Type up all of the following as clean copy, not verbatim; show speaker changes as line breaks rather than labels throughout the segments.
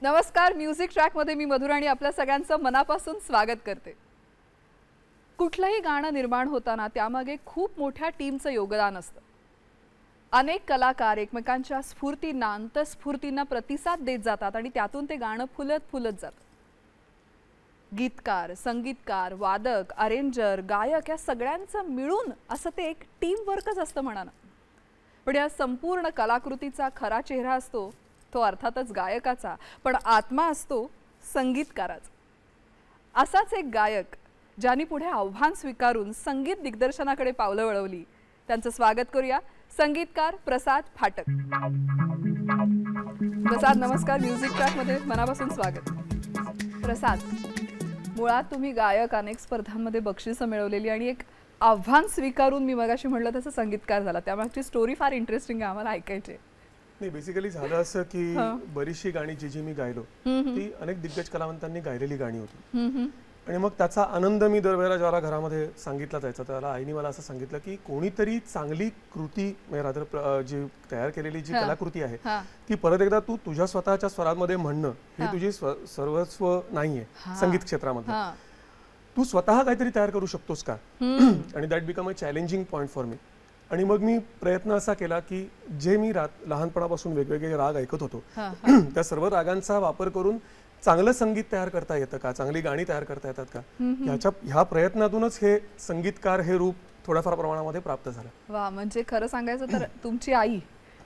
नमस्कार, म्युझिक ट्रॅकमध्ये मी मधुराणी आपल्या सगळ्यांचं मनापासून स्वागत करते। कुठलंही गाणं निर्माण होताना त्यामागे खूप मोठ्या टीमचं योगदान असतं। अनेक कलाकार एकमेकांच्या स्फूर्तींना अंतस्फूर्तींना प्रतिसाद देत जातात आणि त्यातून ते गाणं फुलत जातं। गीतकार, संगीतकार, वादक, अरेंजर, गायक या सगळ्यांचं मिळून असं ते एक टीम वर्कच असतं म्हणा ना। पण या संपूर्ण कलाकृतीचा खरा चेहरा असतो तो अर्थातच गायकाचा, पण आत्मा असतो संगीतकाराचा। असाच एक गायक ज्यांनी पुढे आव्हान स्वीकारून संगीत दिग्दर्शनाकडे पावलं वळवली, त्यांचं स्वागत करूया। संगीतकार प्रसाद फाटक। प्रसाद नमस्कार, म्युझिक ट्रॅकमध्ये मनापासून स्वागत। प्रसाद, मुळात तुम्ही गायक, अनेक स्पर्धांमध्ये बक्षिसं मिळवलेली आणि एक आव्हान स्वीकारून मी मगाशी म्हटलं तसं संगीतकार झाला, त्यामागची स्टोरी फार इंटरेस्टिंग आहे, आम्हाला ऐकायची आहे।
नाही, बेसिकली झालं असं की बरीचशी गाणी जी मी गायलो ती अनेक दिग्गज कलावंतांनी गायलेली गाणी होती आणि मग त्याचा आनंद मी दरवेळेला ज्याला घरामध्ये सांगितला जायचा त्याला आईने मला असं सांगितलं की कोणीतरी चांगली कृती जी तयार केलेली जी कलाकृती आहे ती परत एकदा तू तुझ्या स्वतःच्या स्वरामध्ये म्हणणं हे तुझी सर्वस्व नाहीये संगीत क्षेत्रामध्ये, तू स्वतः काहीतरी तयार करू शकतोस का, आणि that become a challenging point for me. आणि मग मी प्रयत्न असा केला की जे मी लहानपणापासून वेगवेगळे राग ऐकत होतो त्या सर्व रागांचा वापर करून चांगलं संगीत तयार करता येतं का, चांगली गाणी तयार करता येतात का, ह्या प्रयत्नातूनच हे संगीतकार हे रूप थोड्याफार प्रमाणामध्ये प्राप्त झालं।
वा, म्हणजे खरं सांगायचं तर तुमची आई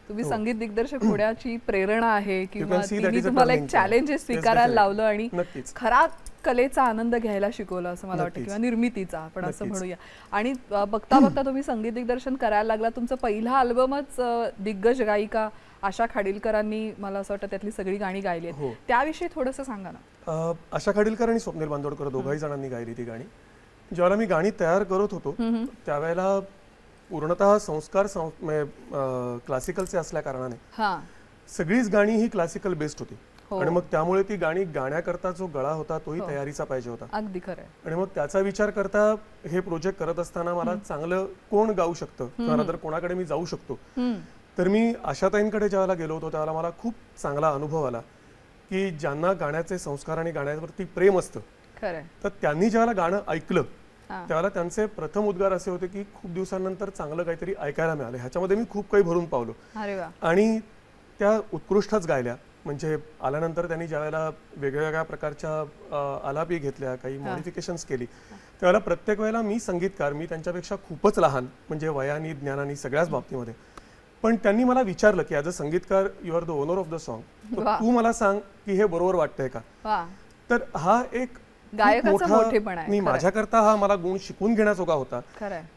तुम्ही संगीत दिग्दर्शक होण्याची प्रेरणा आहे किंवा तिने तुम्हाला एक चॅलेंजेस स्वीकारायला लावलं आणि खरा कलेचा आनंद घ्यायला शिकवलं असं मला वाटतं, किंवा निर्मितीचा आपण असं म्हणूया। आणि बघता बघता तुम्ही संगीत दिग्दर्शन करायला लागला। तुमचा पहिला अल्बमच दिग्गज गायिका आशा खाडीलकरांनी मला असं वाटतं त्यातली सगळी गाणी गायली आहेत, त्याविषयी थोडंसं सांगा ना।
आशा खाडीलकर आणि स्वप्नील बांदोडकर दोघाही जणांनी गायली ती गाणी। ज्यावेळेला मी गाणी तयार करत होतो त्यावेळेला पूर्णतः संस्कार क्लासिकलचे असल्या कारणाने सगळीच गाणी ही क्लासिकल बेस्ड होती आणि मग त्यामुळे ती गाणी गाण्याकरता जो गळा होता तोही तयारीचा पाहिजे होता।
अगदी खरं।
आणि मग त्याचा विचार करता हे प्रोजेक्ट करत असताना मला चांगलं कोण गाऊ शकतं किंवा तर कोणाकडे मी जाऊ शकतो, तर मी आशाताईंकडे ज्यावेळेला गेलो होतो त्यावेळेला मला खूप चांगला अनुभव आला की ज्यांना गाण्याचे संस्कार आणि गाण्यावरती प्रेम असतं तर त्यांनी ज्यावेळेला गाणं ऐकलं त्यावेळेला त्यांचे प्रथम उद्गार असे होते की खूप दिवसांनंतर चांगलं काहीतरी ऐकायला मिळालं, ह्याच्यामध्ये मी खूप काही भरून पावलो आणि त्या उत्कृष्टच गायल्या। म्हणजे आल्यानंतर त्यांनी ज्यावेळेला वेगवेगळ्या प्रकारच्या आलापी घेतल्या, काही मॉडिफिकेशन्स केली, त्यावेळेला प्रत्येक वेळेला मी संगीतकार मी त्यांच्यापेक्षा खूपच लहान, म्हणजे वयानी ज्ञानानी सगळ्याच बाबतीमध्ये, पण त्यांनी मला विचारलं की ॲज अ संगीतकार you are the owner of the song, तू मला सांग की हे बरोबर वाटतंय का। तर हा एक
गायकाचा
माझ्याकरता हा मला गुण शिकून घेण्याजोगा होता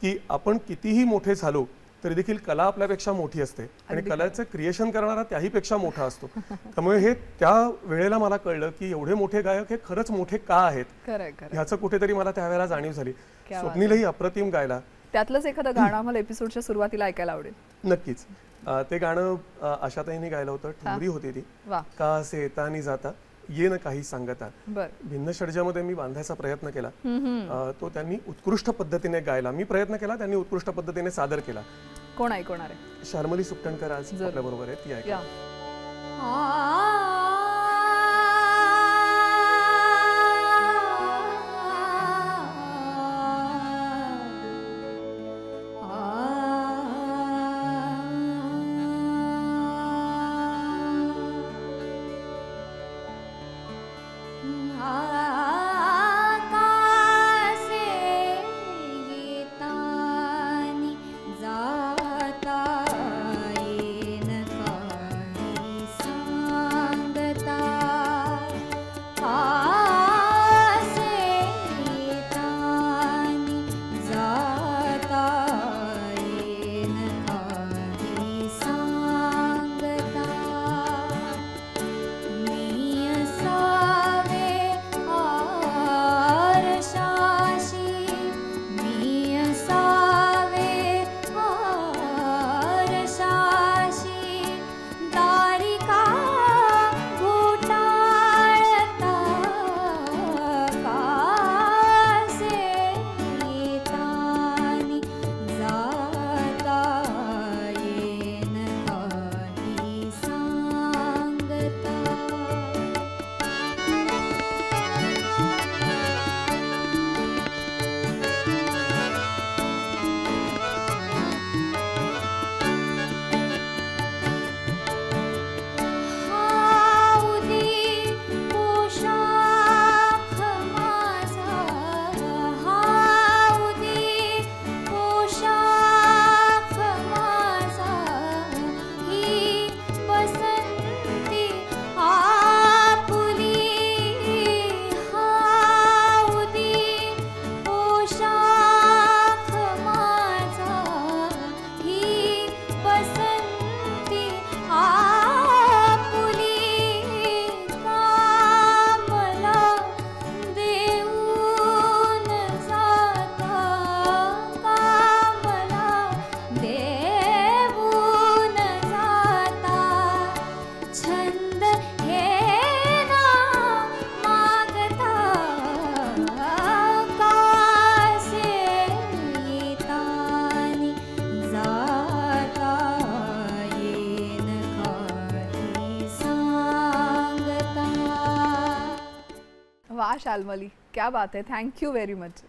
की आपण कितीही मोठे झालो तरी देखील कला आपल्यापेक्षा मोठी असते आणि कलेचं क्रिएशन करणारा त्याही पेक्षा मोठा असतो। त्यामुळे हे त्या वेळेला मला कळलं की एवढे मोठे गायक हे खरंच मोठे का आहेत, ह्याचं कुठेतरी मला त्यावेळेला जाणीव झाली। स्वप्नीलही अप्रतिम गायला।
त्यातलंच एखादं गाणं आम्हाला एपिसोडच्या सुरुवातीला ऐकायला आवडेल।
नक्कीच, ते गाणं आशाताईंनी गायलं होतं, ठुमरी होती ती, का असे येता आणि जाता ये न काही सांगता। भिन्न षड्जामध्ये मी बांधायचा प्रयत्न केला, तो त्यांनी उत्कृष्ट पद्धतीने गायला, मी प्रयत्न केला, त्यांनी उत्कृष्ट पद्धतीने सादर केला।
कोण ऐकणार आहे?
शार्मली सुकटणकर आज आपल्या बरोबर आहे, ती ऐका।
जाता येन काही सांग
वा शाल्मली, क्या बात आहे, थँक्यू व्हेरी मच.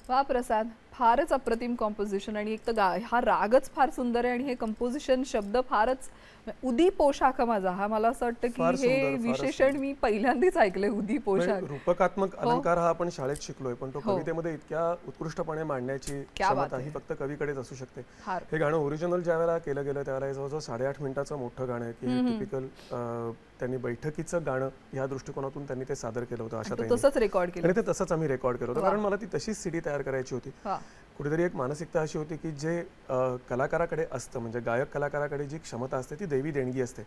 वा प्रसाद, फारच अप्रतिम कॉम्पोजिशन आणि एक तर हा रागच फार सुंदर आहे आणि हे कंपोजिशन शब्द फारच उदी पोशाख माझा, हा मला असं वाटतं की हे विशेषण मी पहिल्यांदाच ऐकलंय, उदी पोशाख.
रूपकात्मक अलंकार हा आपण शाळेत शिकलोय, पण तो कवितेमध्ये इतक्या उत्कृष्टपणे मांडण्याची क्षमता ही फक्त कवीकडेच असू शकते. हे गाणं ओरिजिनल ज्या वेळेला केलं गेलं त्यावेळेला जवळजवळ 8.5 मिनिटाचं मोठं गाणं आहे की टिपिकल त्यांनी बैठकीचं गाणं या दृष्टिकोनातून त्यांनी ते सादर केलं होतं. अशा
तसंच रेकॉर्ड केलं
आणि ते तसंच आम्ही रेकॉर्ड केलं होतं, कारण मला ती तशीच सीडी तयार करायची होती. कुठेतरी एक मानसिकता अशी होती की जे कलाकाराकडे असतं, म्हणजे गायक कलाकाराकडे जी क्षमता असते ती दैवी देणगी असते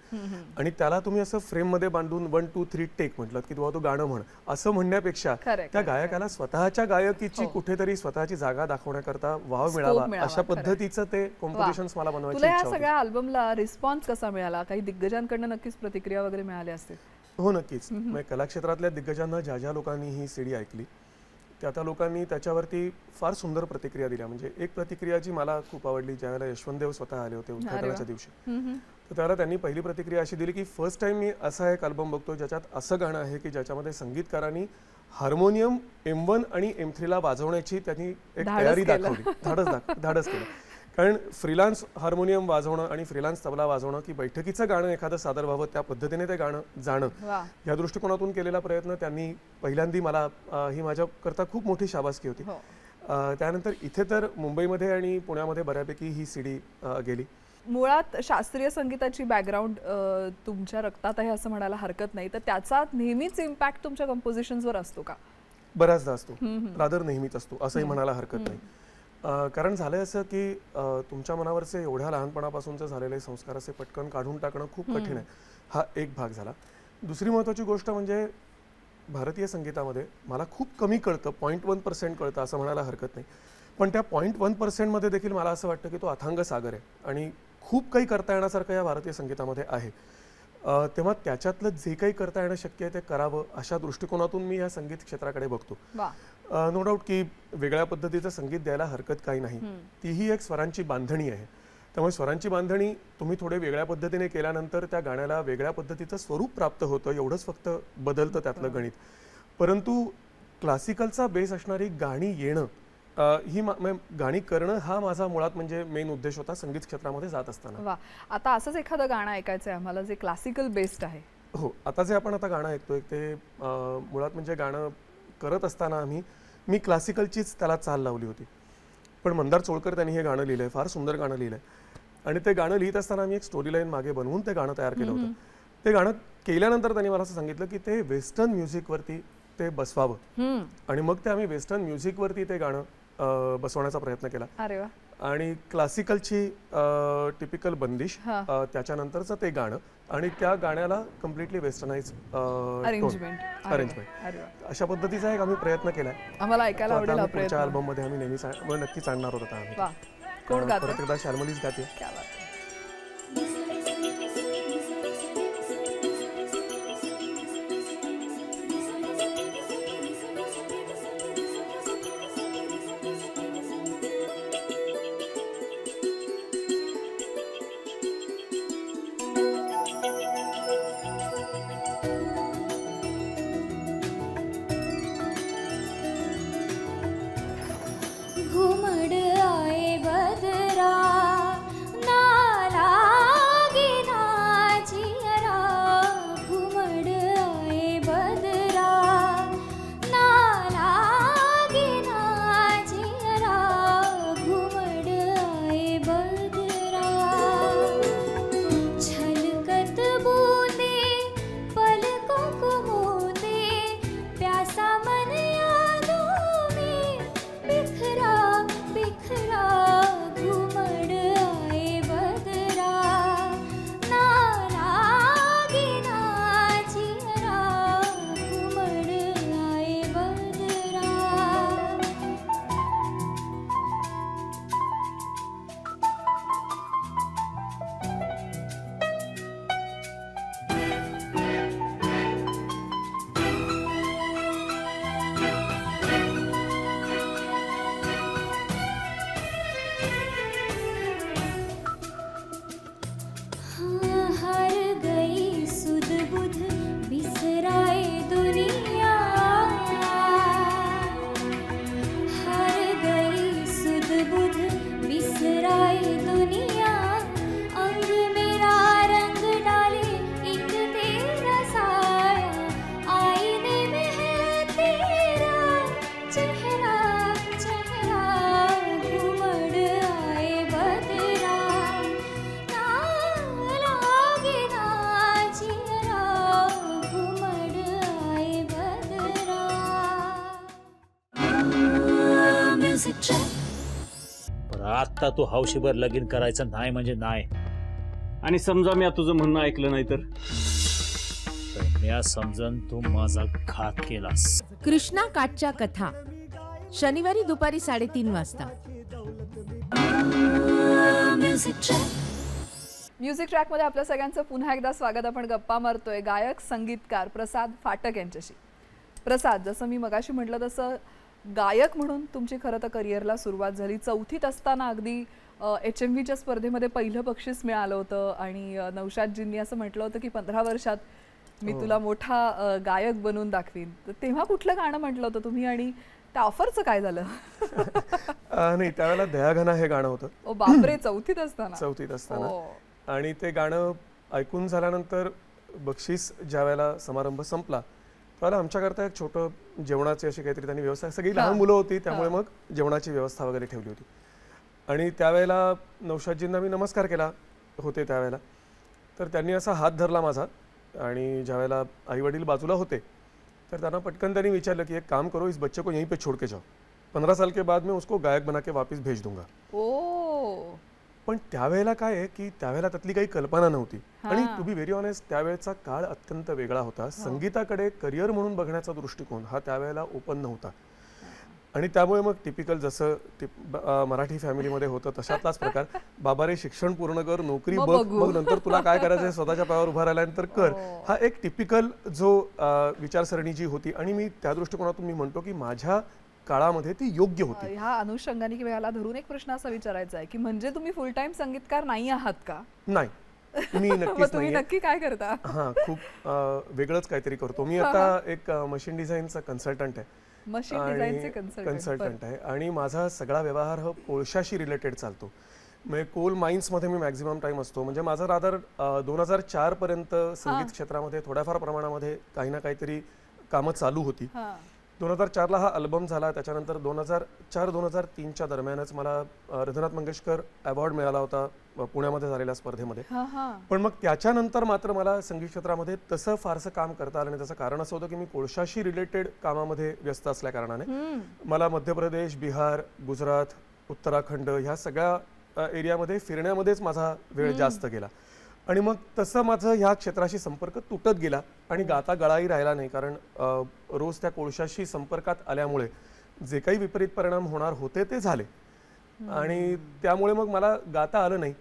आणि त्याला तुम्ही असं फ्रेम मध्ये बांधून 1 2 3 टेक म्हटलं की तू गाणं म्हण असं म्हणण्यापेक्षा त्या गायकाला स्वतःच्या गायकीची कुठेतरी स्वतःची जागा दाखवण्याकरता वाव मिळावा अशा पद्धतीचं ते कॉम्पोजिशन्स मला बनवायची इच्छा होती.
तुला या सगळ्या अल्बमला रिस्पॉन्स कसा मिळाला? काही दिग्गजांकडून नक्कीच प्रतिक्रिया वगैरे मिळाल्या असतील?
हो नक्कीच. कला क्षेत्रातल्या दिग्गजांना ज्या ज्या लोकांनी ही सीडी ऐकली त्या लोकांनी त्याच्यावरती फार सुंदर प्रतिक्रिया दिल्या. म्हणजे एक प्रतिक्रिया जी मला खूप आवडली, ज्यावेळेला यशवंतदेव स्वतः आले होते उद्घाटनाच्या दिवशी, तर त्याला त्यांनी पहिली प्रतिक्रिया अशी दिली की फर्स्ट टाइम मी असा एक अल्बम बघतो ज्याच्यात असं गाणं आहे की ज्याच्यामध्ये संगीतकारांनी हार्मोनियम M1 आणि M3 ला वाजवण्याची त्यांनी एक तयारी दाखवली, धाडस केलं. कारण फ्रीलान्स हार्मोनियम वाजवणं आणि फ्रीलान्स तबला वाजवणं की बैठकीचं गाणं एखादं सादर व्हावं त्या पद्धतीने ते गाणं जाणं, या दृष्टिकोनातून केलेला प्रयत्न त्यांनी पहिल्यांदा मला ही माझ्याकरता खूप मोठी शाबासकी होती. त्यानंतर इथे तर मुंबईमध्ये आणि पुण्यामध्ये बऱ्यापैकी ही सीडी गेली.
मुळात शास्त्रीय संगीताची बॅकग्राऊंड तुमच्या रक्तात आहे असं म्हणायला हरकत नाही, तर त्याचा नेहमीच इम्पॅक्ट तुमच्या कंपोजिशन्सवर असतो का?
बऱ्याचदा असतो, रादर नेहमीच असतो असंही म्हणायला हरकत नाही. कारण झालंय असं की तुमच्या मनावरचे एवढ्या लहानपणापासूनचे झालेले संस्कार असे पटकन काढून टाकणं खूप कठीण आहे. हा एक भाग झाला. दुसरी महत्त्वाची गोष्ट म्हणजे भारतीय संगीतामध्ये मला खूप कमी कळतं, 0.1% कळतं असं म्हणायला हरकत नाही, पण त्या 0.1% मध्ये देखील मला असं वाटतं की तो अथांग सागर आहे आणि खूप काही करता येण्यासारखं या भारतीय संगीतामध्ये आहे. तेव्हा त्याच्यातलं जे काही करता येणं शक्य आहे ते करावं अशा दृष्टिकोनातून मी या संगीत क्षेत्राकडे बघतो. नो डाऊट की वेगळ्या पद्धतीचं संगीत द्यायला हरकत काही नाही, तीही एक स्वरांची बांधणी आहे. त्यामुळे स्वरांची बांधणी तुम्ही थोडे वेगळ्या पद्धतीने केल्यानंतर त्या गाण्याला वेगळ्या पद्धतीचं स्वरूप प्राप्त होतं, एवढंच फक्त बदलतं त्यातलं गणित. परंतु क्लासिकलचा बेस असणारी गाणी येणं, ही गाणी करणं हा माझा मुळात म्हणजे मेन उद्देश होता संगीत क्षेत्रामध्ये जात असताना.
आता असंच एखादं गाणं ऐकायचं आहे आम्हाला जे क्लासिकल बेस्ड आहे.
हो, आता जे आपण आता गाणं ऐकतोय ते मुळात म्हणजे गाणं करत असताना मी क्लासिकलचीच त्याला चाल लावली होती, पण मंदार चोळकर त्यांनी हे गाणं लिहिलंय, फार सुंदर गाणं लिहिलंय आणि ते गाणं लिहित असताना मी एक स्टोरी लाईन मागे बनवून ते गाणं तयार केलं होतं. ते गाणं केल्यानंतर त्यांनी मला असं सांगितलं की ते वेस्टर्न म्युझिकवरती ते बसवावं आणि मग ते आम्ही वेस्टर्न म्युझिकवरती ते गाणं बसवण्याचा प्रयत्न केला. आणि क्लासिकलची टिपिकल बंदिश, त्याच्यानंतरचं ते गाणं आणि त्या गाण्याला कम्प्लिटली वेस्टर्नाइज अरेंजमेंट, अशा पद्धतीचा एक आम्ही प्रयत्न केलाय.
आम्हाला ऐकायला आवडेल.
पुढच्या अल्बम मध्ये आम्ही नेहमी नक्कीच आणणार होतो आम्ही.
कोण गातं?
परत एकदा शाल्मलीच गाते.
घुमड़ आए बदरा ना पण आता तू हौशीभर लगीन करायचं नाही म्हणजे नाही.
आणि समजा मी तुझं म्हणणं ऐकलं नाही तर
मी समजन तू माझा घात केलास.
कृष्णा काठच्या कथा शनिवारी दुपारी 3:30 वाजता.
म्युझिक ट्रॅकमध्ये आपल्या सगळ्यांचं पुन्हा एकदा स्वागत. आपण गप्पा मारतोय गायक संगीतकार प्रसाद फाटक यांच्याशी. प्रसाद, जसं मी मगाशी म्हटलं तसं गायक म्हणून तुमची खरं तर करिअरला सुरुवात झाली. 4थीत असताना अगदी HMVच्या स्पर्धेमध्ये पहिलं बक्षीस मिळालं होतं आणि नौशादजींनी असं म्हटलं होतं की 15 वर्षात मी तुला मोठा गायक बनवून दाखवीन. तर तेव्हा कुठलं गाणं म्हटलं होतं तुम्ही आणि त्या ऑफरचं काय झालं?
नाही, त्यावेळेला दयाघना हे गाणं होतं.
ओ बापरे, 4थीत
असताना. आणि ते गाणं ऐकून झाल्यानंतर बक्षीस ज्या वेळेला समारंभ संपला त्यावेळेला आमच्याकरता एक छोटं जेवणाची अशी काहीतरी त्यांनी व्यवस्था, सगळी लहान मुलं होती त्यामुळे मग जेवणाची व्यवस्था वगैरे ठेवली होती. आणि त्यावेळेला नौशादजींना मी नमस्कार केला होते त्यावेळेला. तर त्यांनी असा हात धरला माझा आणि ज्या वेळेला आई वडील बाजूला होते तर त्यांना पटकन त्यांनी विचारलं की एक काम करो, इस बच्चे को यहीं पे छोड़ के जाओ, 15 साल के बाद मैं उसको गायक बना के वापस भेज दूंगा. पण त्यावेळेला काय आहे की त्यावेळेला त्यातली काही कल्पना नव्हती. आणि टू बी व्हेरी ऑनेस्ट त्यावेळेचा काळ अत्यंत वेगळा होता. संगीताकडे करिअर म्हणून बघण्याचा दृष्टिकोन हा त्यावेळेला ओपन नव्हता. आणि त्यामुळे मग टिपिकल जसं मराठी फॅमिलीमध्ये होतं तशातलाच प्रकार, बाबा रे शिक्षण पूर्ण कर, नोकरी बघ, मग नंतर तुला काय करायचं स्वतःच्या पायावर उभा राहिल्यानंतर कर, हा एक टिपिकल जो विचारसरणी जी होती. आणि मी त्या दृष्टिकोनातून मी म्हणतो की माझ्या काळामध्ये ती योग्य होती.
ह्या अनुषंगाने किंवा याला धरून एक प्रश्न असा विचारायचा आहे की म्हणजे तुम्ही फुल टाइम संगीतकार नाही आहात का?
नाही, मी नक्कीच
तुम्ही नक्की काय करता?
हा, खूप वेगळंच काहीतरी करतो मी. आता एक मशीन डिझाईनचा कन्सल्टंट आहे.
मशीन डिझाईनचे
कन्सल्टंट आहे आणि माझा सगळा व्यवहार हा कोळशाशी रिलेटेड चालतो. म्हणजे कोल माइन्समध्ये मी मॅक्झिमम टाइम असतो. म्हणजे माझं रादर 2004 पर्यंत संगीत क्षेत्रामध्ये थोड्याफार प्रमाणामध्ये काही ना काहीतरी कामं चालू होती. 2004ला हा अल्बम झाला. त्याच्यानंतर 2004-2003च्या दरम्यानच मला रघुनाथ मंगेशकर अवॉर्ड मिळाला होता पुण्यामध्ये झालेल्या स्पर्धेमध्ये. पण मग त्याच्यानंतर मात्र मला संगीत क्षेत्रामध्ये तसं फारसं काम करता आलं नाही. त्याचं कारण असं होतं की मी कोळशाशी रिलेटेड कामामध्ये व्यस्त असल्या कारणाने मला मध्य प्रदेश, बिहार, गुजरात, उत्तराखंड ह्या सगळ्या एरियामध्ये फिरण्यामध्येच माझा वेळ जास्त गेला. आणि मग तसं माझं ह्या क्षेत्राशी संपर्क तुटत गेला आणि गाता गळाही राहिला नाही. कारण रोज त्या कोळशाशी संपर्कात आल्यामुळे जे काही विपरीत परिणाम होणार होते ते झाले आणि त्यामुळे मग मला गाता आलं नाही.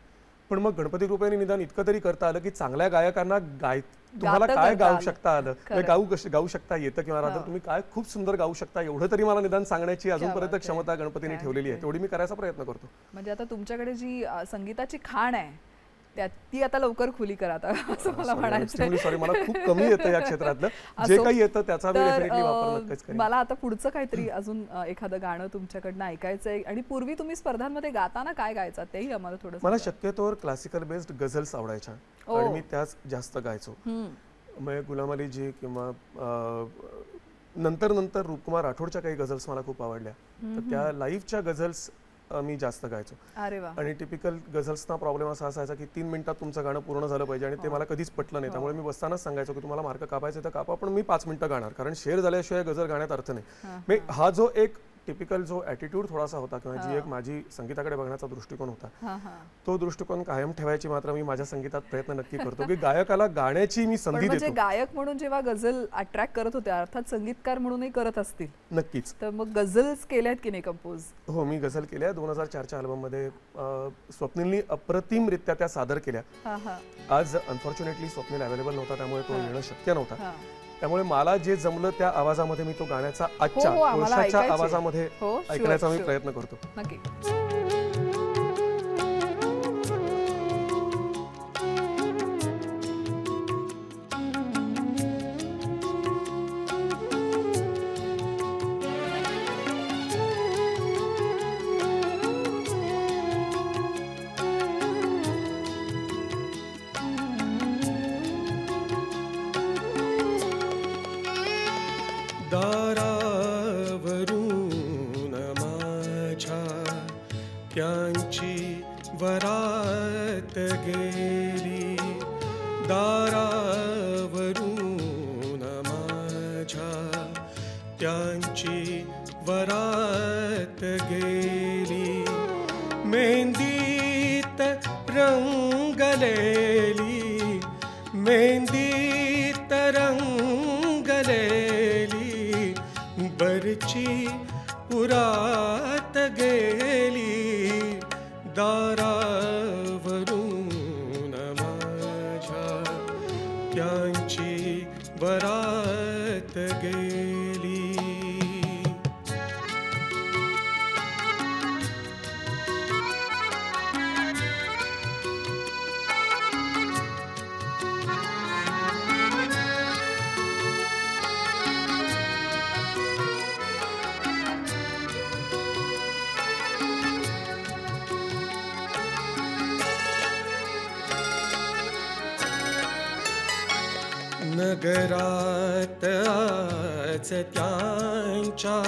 पण मग गणपती कृपेने निदान इतकं तरी करता आलं की चांगल्या गायकांना तुम्हाला काय गाऊ शकता आलं, गाऊ शकता येतं किंवा रादर तुम्ही काय खूप सुंदर गाऊ शकता एवढं तरी मला निदान सांगण्याची अजूनपर्यंत क्षमता गणपतीने ठेवलेली आहे. तेवढी मी करायचा प्रयत्न करतो.
म्हणजे आता तुमच्याकडे जी संगीताची खाण आहे ती आता लवकर खुली करा असं मला म्हणायचं.
सॉरी, मला खूप कमी येतं या क्षेत्रातलं. जे काही येतं त्याचा वापर नक्कीच करेन.
मला आता पुढचं काहीतरी अजून एखादं गाणं तुमच्याकडनं ऐकायचंय. आणि पूर्वी तुम्ही स्पर्धांमध्ये गाताना काय गायचा तेही आम्हाला थोडं.
मला शक्यतोवर क्लासिकल बेस्ड गझल्स आवडायच्या आणि मी त्याच जास्त गायचो. म्हणजे गुलाम अली जी किंवा नंतर रूपकुमार राठोडच्या काही गझल्स मला खूप आवडल्या. तर त्या लाईव्हच्या गझल्स मी जास्त गायचो. आणि टिपिकल गझल्सना प्रॉब्लेम असा असायचा की 3 मिनिटात तुमचं गाणं पूर्ण झालं पाहिजे आणि ते मला कधीच पटलं नाही. त्यामुळे मी बसतानाच सांगायचो की तुम्हाला मार्क कापायचे तर कापा, पण मी 5 मिनिटं गाणार, कारण शेअर झाल्याशिवाय गझल गाण्यात अर्थ नाही. हा जो एक टिपिकल जो ॲटिट्यूड थोडासा होता किंवा जी एक माझी संगीताकडे बघण्याचा दृष्टिकोन होता तो दृष्टिकोन कायम ठेवायची मात्र मी माझ्या संगीतात प्रयत्न नक्की करतो की गायकाला गाण्याची मी संधी देतो.
गायक म्हणून जेव्हा गझल अट्रॅक्ट करत होते अर्थात संगीतकार म्हणूनही करत असतील.
नक्कीच.
तर मग गझल्स केल्यात की नाही कंपोज?
हो, मी गझल केल्या. 2004च्या अल्बममध्ये स्वप्नीलनी अप्रतिमरित्या त्या सादर केल्या. आज अनफॉर्च्युनेटली स्वप्नील अवेलेबल नव्हता त्यामुळे तो येणं शक्य नव्हता. त्यामुळे मला जे जमलं त्या आवाजामध्ये मी तो गाण्याचा आजच्या कोळशाच्या आवाजामध्ये ऐकण्याचा मी प्रयत्न करतो.
नक्की.
दारावरून माझ्या त्यांची वरात गेली, दारावरून माझ्या त्यांची वरात गेली मेहंदीत रंगलेली मेहंदीत रंगलेली बरची उरात गेली दारावरून माझ्या त्यांची बरात गेली. नगरात आज त्यांच्या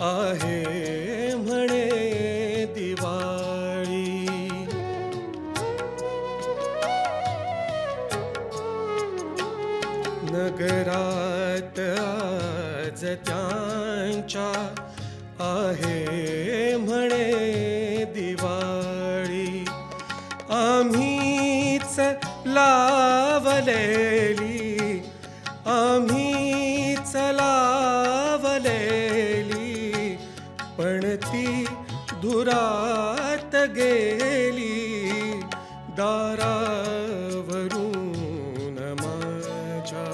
आहे म्हणे दिवाळी नगरात आज त्यांच्या आहे म्हणे दिवाळी आम्हीच लावलेली आम्हीच लावलेली पण ती धुरात गेली दारावरून माझ्या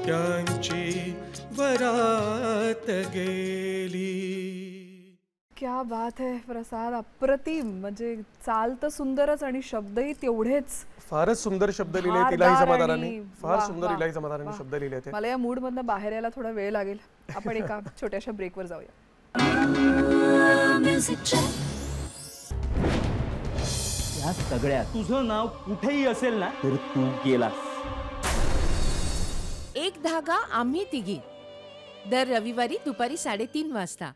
त्यांची वरात गेली.
क्या बात है प्रसाद, अप्रतिम. म्हणजे चाल तर सुंदरच आणि शब्दही तेवढेच.
फारच सुंदर शब्द लिहिले इलाही जमादारांनी, फार सुंदर इलाही जमादारांनी शब्द लिहिले आहेत.
मला या मूड मधनं बाहेर यायला थोडा वेळ लागेल. आपण एका छोट्याशा ब्रेकवर जाऊया.
या सगळ्यात तुझं नाव कुठेही असेल ना तर तू गेलास.
एक धागा आम्ही तिघी दर रविवारी दुपारी 3:30 वाजता.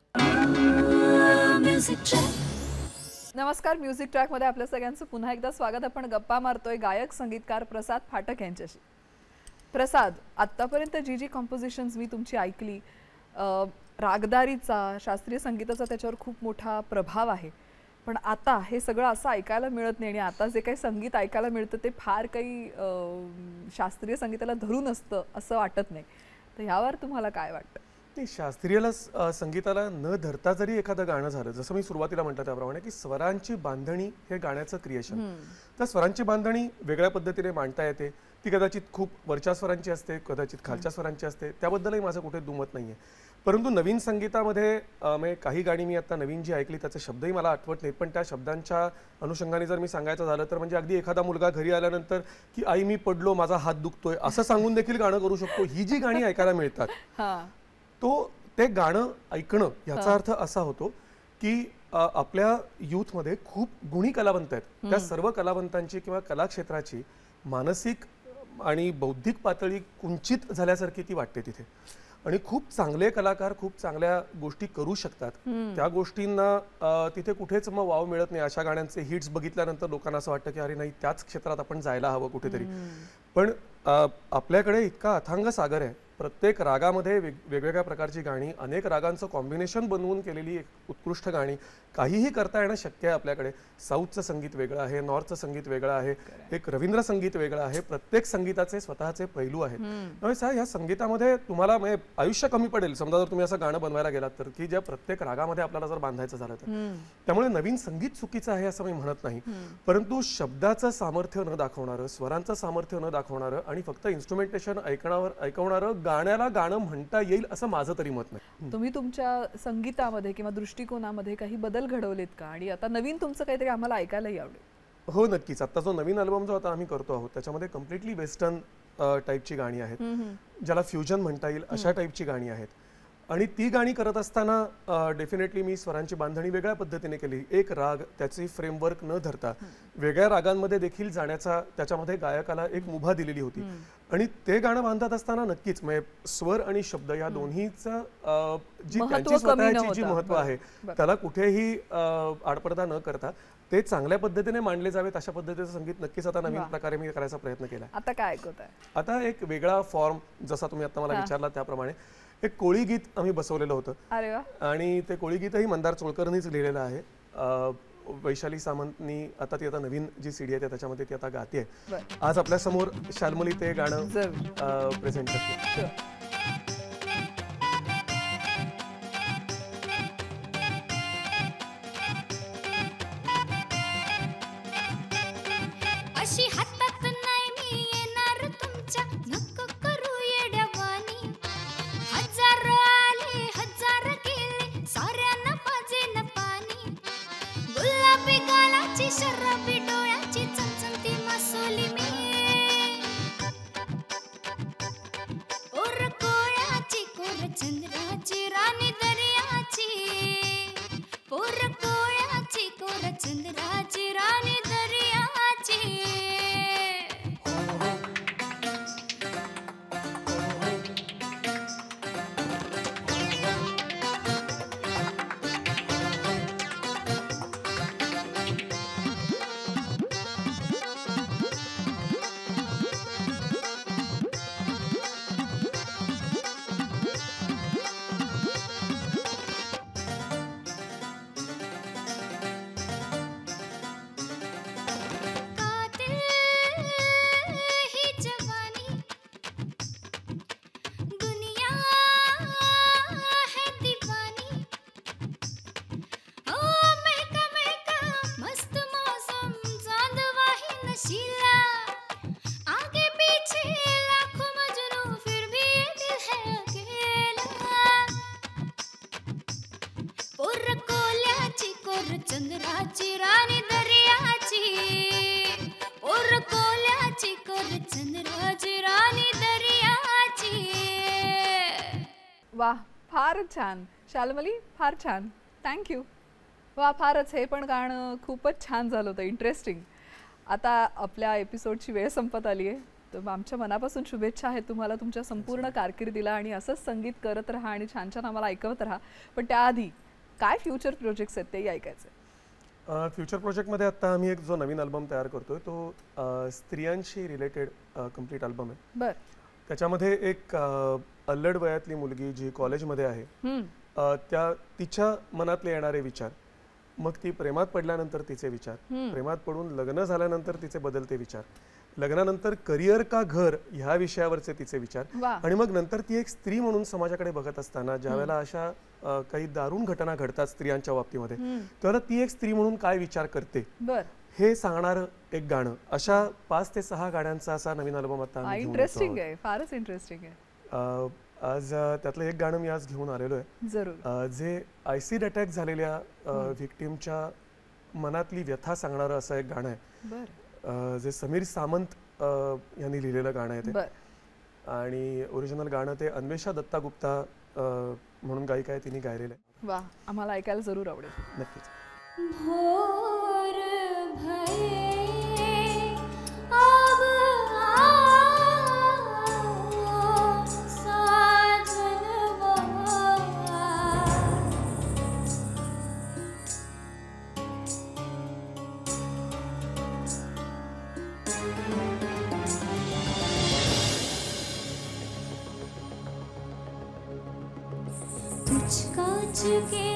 नमस्कार, म्युझिक ट्रॅक मध्ये आपल्या सगळ्यांचं पुन्हा एकदा स्वागत. आपण गप्पा मारतोय गायक संगीतकार प्रसाद फाटक यांच्याशी. प्रसाद, आतापर्यंत जी जी कंपोजिशन्स मी तुमची ऐकली, रागदारीचा, शास्त्रीय संगीताचा त्याच्यावर खूप मोठा प्रभाव आहे. पण आता हे सगळं असं ऐकायला मिळत नाही आणि आता जे काही संगीत ऐकायला मिळतं ते फार काही शास्त्रीय संगीताला धरून असतं असं वाटत नाही. तर ह्यावर तुम्हाला काय वाटतं?
नाही, शास्त्रीय संगीताला न धरता जरी एखादं गाणं झालं, जसं मी सुरुवातीला म्हटलं त्याप्रमाणे की स्वरांची बांधणी हे गाण्याचं क्रिएशन, तर स्वरांची बांधणी वेगळ्या पद्धतीने मांडता येते. ती कदाचित खूप वरच्या स्वरांची असते, कदाचित खालच्या स्वरांची असते, त्याबद्दलही माझं कुठे दुमत नाही आहे. परंतु नवीन संगीतामध्ये काही गाणी मी आता नवीन जी ऐकली त्याचे शब्दही मला आठवत नाहीत, पण त्या शब्दांच्या अनुषंगाने जर मी सांगायचं झालं तर म्हणजे अगदी एखादा मुलगा घरी आल्यानंतर की आई मी पडलो, माझा हात दुखतोय असं सांगून देखील गाणं करू शकतो. ही जी गाणी ऐकायला मिळतात ते गाणं ऐकणं याचा अर्थ असा होतो की आपल्या यूथमध्ये खूप गुणी कलावंत आहेत. त्या सर्व कलावंतांची किंवा कला क्षेत्राची मानसिक आणि बौद्धिक पातळी कुंचित झाल्यासारखी ती वाटते तिथे. आणि खूप चांगले कलाकार खूप चांगल्या गोष्टी करू शकतात. त्या गोष्टींना तिथे कुठेच मग वाव मिळत नाही. अशा गाण्यांचे हिट्स बघितल्यानंतर लोकांना असं वाटतं की अरे नाही, त्याच क्षेत्रात आपण जायला हवं कुठेतरी. पण आपल्याकडे इतका अथांग सागर आहे. प्रत्येक रागामध्ये वेगवेगळ्या प्रकारची गाणी, अनेक रागांचं कॉम्बिनेशन बनवून केलेली एक उत्कृष्ट गाणी काहीही करता येणं शक्य आहे आपल्याकडे. साऊथचं संगीत वेगळं आहे, नॉर्थचं संगीत वेगळं आहे, एक रवींद्र संगीत वेगळं आहे. प्रत्येक संगीताचे स्वतःचे पैलू आहेत. त्यामुळे ह्या संगीतामध्ये तुम्हाला म्हणजे आयुष्य कमी पडेल समजा जर तुम्ही असं गाणं बनवायला गेलात तर, की ज्या प्रत्येक रागामध्ये आपल्याला जर बांधायचं झालं तर. त्यामुळे नवीन संगीत चुकीचं आहे असं मी म्हणत नाही, परंतु शब्दाचं सामर्थ्य न दाखवणारं, स्वरांचं सामर्थ्य न दाखवणारं आणि फक्त इन्स्ट्रुमेंटेशन ऐकवणारं गाण्याला गाणं म्हणता येईल असं माझं तरी मत नाही.
तुम्ही तुमच्या संगीतामध्ये किंवा दृष्टिकोनामध्ये काही बदल घडवलेत का? आणि आता नवीन तुमचं काहीतरी आम्हाला ऐकायलाही आवडेल.
हो नक्कीच. आता जो नवीन अल्बम जो आता आम्ही करतो आहोत त्याच्यामध्ये कम्प्लिटली वेस्टर्न टाईपची गाणी आहेत, ज्याला फ्युजन म्हणता येईल अशा टाईपची गाणी आहेत. आणि ती गाणी करत असताना डेफिनेटली मी स्वरांची बांधणी वेगळ्या पद्धतीने केली. एक राग त्याची फ्रेमवर्क न धरता वेगळ्या रागांमध्ये देखील जाण्याचा त्याच्यामध्ये गायकाला एक मुभा दिलेली होती. आणि ते गाणं बांधत असताना नक्कीच म्हणजे स्वर आणि शब्द या दोन्हीचं जी त्यांची स्वतःची जी महत्व आहे त्याला कुठेही आडपडदा न करता ते चांगल्या पद्धतीने मांडले जावेत अशा पद्धतीचं संगीत नक्कीच आता नवीन प्रकारे मी करायचा प्रयत्न केला.
आता काय ऐकत आहे?
आता एक वेगळा फॉर्म, जसा तुम्ही आता मला विचारला त्याप्रमाणे एक कोळी गीत आम्ही बसवलेलं होतं.
अरे वा.
आणि ते कोळी गीतही मंदार चोळकरनीच लिहिलेलं आहे. वैशाली सामंतनी आता ती नवीन जी सीडी आहे त्याच्यामध्ये ती आता गाते. आज आपल्या समोर शाल्मली ते गाणं प्रेझेंट करते.
अशी हातात नाही मी येणार तुमच्या, नको करू येड्यावानी. हजार आले हजार गेले, साऱ्यांना पाजे न पाणी. गुलाबी गालाची शराबी डोळ्याची चमचमती मासोली मी. कोर कोळ्याची कोर चंद्राची राणी दर्याची. कोर कोळ्याची कोर चंद्राची राणी दर्याची. चंद्राची राणी दर्याची. ओर कोल्याची कोर चंद्राची राणी दर्याची.
वा, फार छान शाल्मली, फार छान, थँक्यू. वा, फारच. हे पण गाणं खूपच छान झालं होतं, इंटरेस्टिंग. आता आपल्या एपिसोडची वेळ संपत आली आहे, तर आमच्या मनापासून शुभेच्छा आहेत तुम्हाला तुमच्या संपूर्ण कारकिर्दीला. आणि असंच संगीत करत राहा आणि छान छान आम्हाला ऐकवत राहा. पण त्याआधी काय फ्युचर प्रोजेक्ट्स आहेत तेही ऐकायचं.
फ्युचर प्रोजेक्टमध्ये आता आम्ही एक जो नवीन अल्बम तयार करतोय तो स्त्रियांशी रिलेटेड कम्प्लीट अल्बम आहे.
बरं.
त्याच्यामध्ये एक अल्लड वयातली मुलगी जी कॉलेजमध्ये आहे, तिच्या मनातले येणारे विचार, मग ती प्रेमात पडल्यानंतर तिचे विचार, प्रेमात पडून लग्न झाल्यानंतर तिचे बदलते विचार, लग्नानंतर करिअर का घर ह्या विषयावरचे तिचे विचार, आणि मग नंतर ती एक स्त्री म्हणून समाजाकडे बघत असताना ज्यावेळेला अशा काही दारुण घटना घडतात स्त्रियांच्या बाबतीमध्ये, त्यावेळेला ती एक स्त्री म्हणून काय विचार करते हे सांगणारं एक गाणं. अशा 5 ते 6 गाण्यांचा असा नवीन अल्बम आता
इंटरेस्टिंग आहे, फारच इंटरेस्टिंग आहे.
आज त्यातलं एक गाणं मी आज घेऊन आलेलो आहे, जे ऍसिड अटॅक झालेल्या व्हिक्टिमच्या मनातली व्यथा सांगणारं असं एक गाणं आहे, जे समीर सामंत यांनी लिहिलेलं गाणं आहे ते. आणि ओरिजिनल गाणं ते अन्वेषा दत्ता गुप्ता म्हणून गायिका आहे, तिने गायलेलं आहे.
वा, आम्हाला ऐकायला जरूर आवडेल.
नक्कीच.
भोर भये अब कुछ कांच के